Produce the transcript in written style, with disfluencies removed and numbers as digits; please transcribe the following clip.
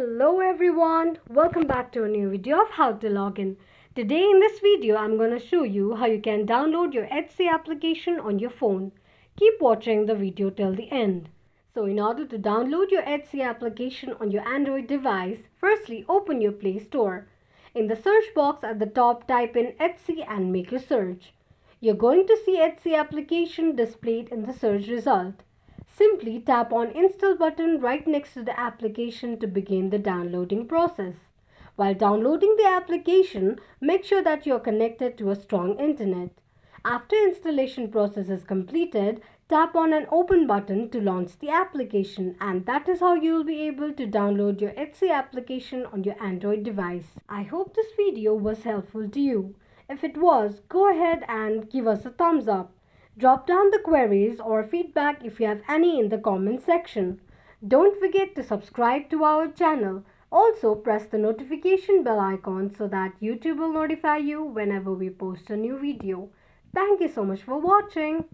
Hello everyone, welcome back to a new video of how to log in. Today in this video I'm going to show you how you can download your Etsy application on your phone. Keep watching the video till the end. So in order to download your Etsy application on your Android device, firstly open your Play Store. In the search box at the top type in Etsy and make your search. You're going to see Etsy application displayed in the search result. Simply tap on Install button right next to the application to begin the downloading process. While downloading the application, make sure that you are connected to a strong internet. After installation process is completed, tap on an Open button to launch the application, and that is how you will be able to download your Etsy application on your Android device. I hope this video was helpful to you. If it was, go ahead and give us a thumbs up. Drop down the queries or feedback if you have any in the comment section. Don't forget to subscribe to our channel. Also press the notification bell icon so that YouTube will notify you whenever we post a new video. Thank you so much for watching.